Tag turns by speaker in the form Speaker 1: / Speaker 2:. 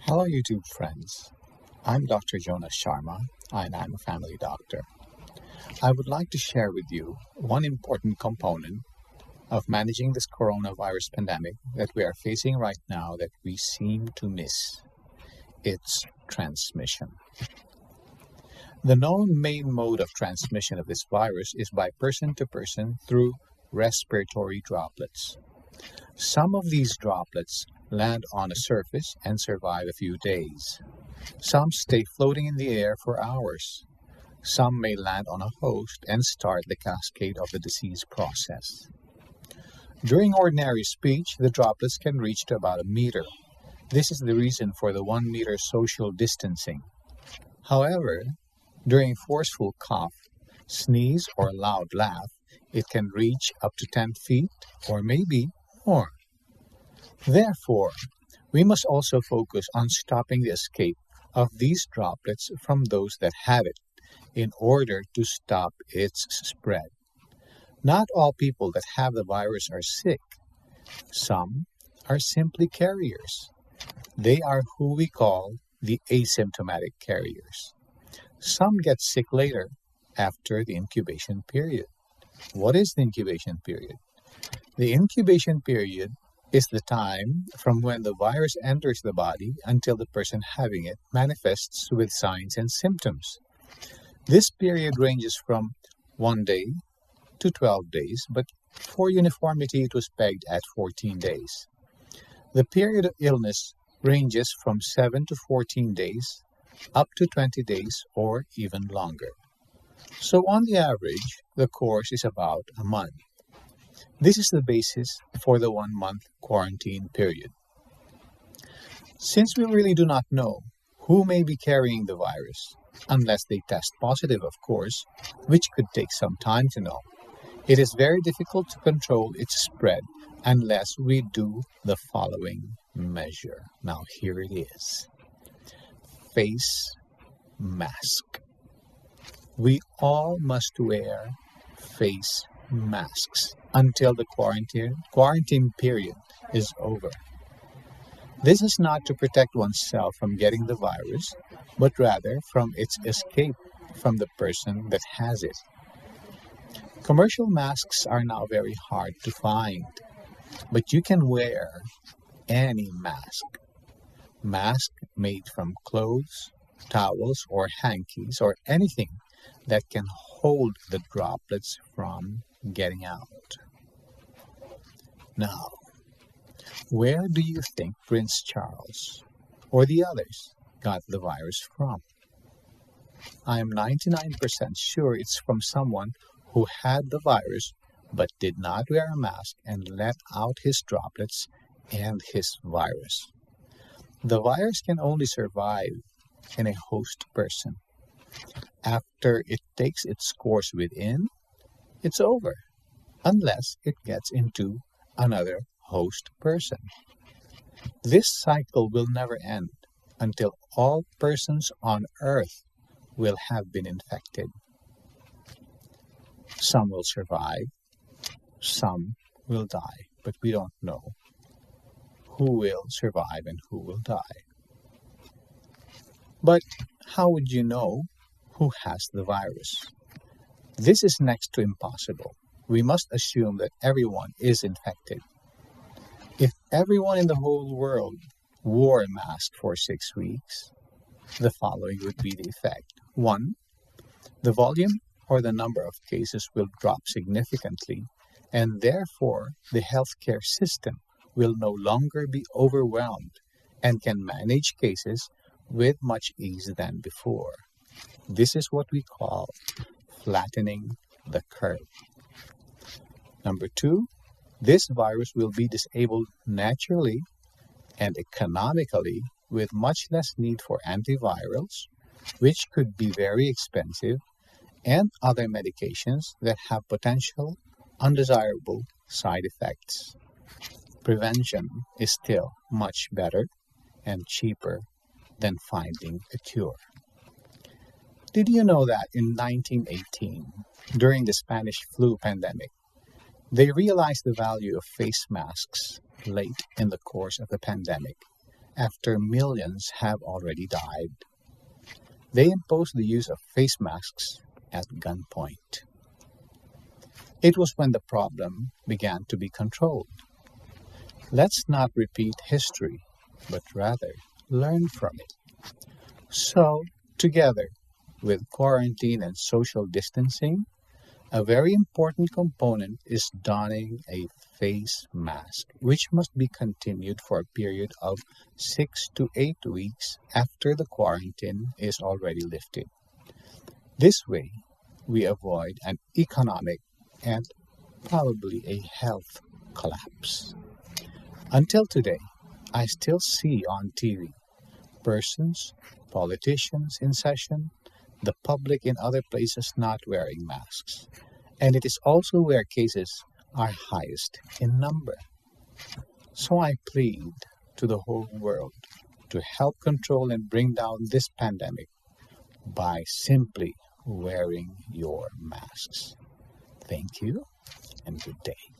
Speaker 1: Hello YouTube friends, I'm Dr. Jonas Sharma and I'm a family doctor. I would like to share with you one important component of managing this coronavirus pandemic that we are facing right now that we seem to miss. It's transmission. The known main mode of transmission of this virus is by person to person through respiratory droplets. Some of these droplets land on a surface and survive a few days. Some stay floating in the air for hours. Some may land on a host and start the cascade of the disease process. During ordinary speech, the droplets can reach to about a meter. This is the reason for the 1 meter social distancing. However, during forceful cough, sneeze, or loud laugh, it can reach up to 10 feet or maybe more. Therefore, we must also focus on stopping the escape of these droplets from those that have it in order to stop its spread. Not all people that have the virus are sick. Some are simply carriers. They are who we call the asymptomatic carriers. Some get sick later after the incubation period. What is the incubation period? The incubation period is the time from when the virus enters the body until the person having it manifests with signs and symptoms. This period ranges from 1 day to 12 days, but for uniformity it was pegged at 14 days. The period of illness ranges from 7 to 14 days, up to 20 days, or even longer. So on the average, the course is about a month. This is the basis for the 1-month quarantine period. Since we really do not know who may be carrying the virus, unless they test positive, of course, which could take some time to know, it is very difficult to control its spread unless we do the following measure. Now here it is. Face mask. We all must wear face masks until the quarantine period is over. This is not to protect oneself from getting the virus, but rather from its escape from the person that has it. Commercial masks are now very hard to find, but you can wear any mask. Mask made from clothes, towels, or hankies, or anything that can hold the droplets from getting out. Now, where do you think Prince Charles or the others got the virus from? I am 99% sure it's from someone who had the virus but did not wear a mask and let out his droplets and his virus. The virus can only survive in a host person. After it takes its course within, it's over, unless it gets into another host person. This cycle will never end until all persons on earth will have been infected. Some will survive, some will die, but we don't know who will survive and who will die. But how would you know who has the virus? This is next to impossible. We must assume that everyone is infected. If everyone in the whole world wore a mask for 6 weeks, the following would be the effect. 1. The volume or the number of cases will drop significantly, and therefore the healthcare system will no longer be overwhelmed and can manage cases with much ease than before. This is what we call flattening the curve. Number 2, this virus will be disabled naturally and economically with much less need for antivirals, which could be very expensive, and other medications that have potential undesirable side effects. Prevention is still much better and cheaper than finding a cure. Did you know that in 1918, during the Spanish flu pandemic, they realized the value of face masks late in the course of the pandemic, after millions have already died. They imposed the use of face masks at gunpoint. It was when the problem began to be controlled. Let's not repeat history, but rather learn from it. So, together with quarantine and social distancing, a very important component is donning a face mask, which must be continued for a period of 6 to 8 weeks after the quarantine is already lifted. This way, we avoid an economic and probably a health collapse. Until today, I still see on TV persons, politicians in session, the public in other places not wearing masks. And it is also where cases are highest in number. So I plead to the whole world to help control and bring down this pandemic by simply wearing your masks. Thank you and good day.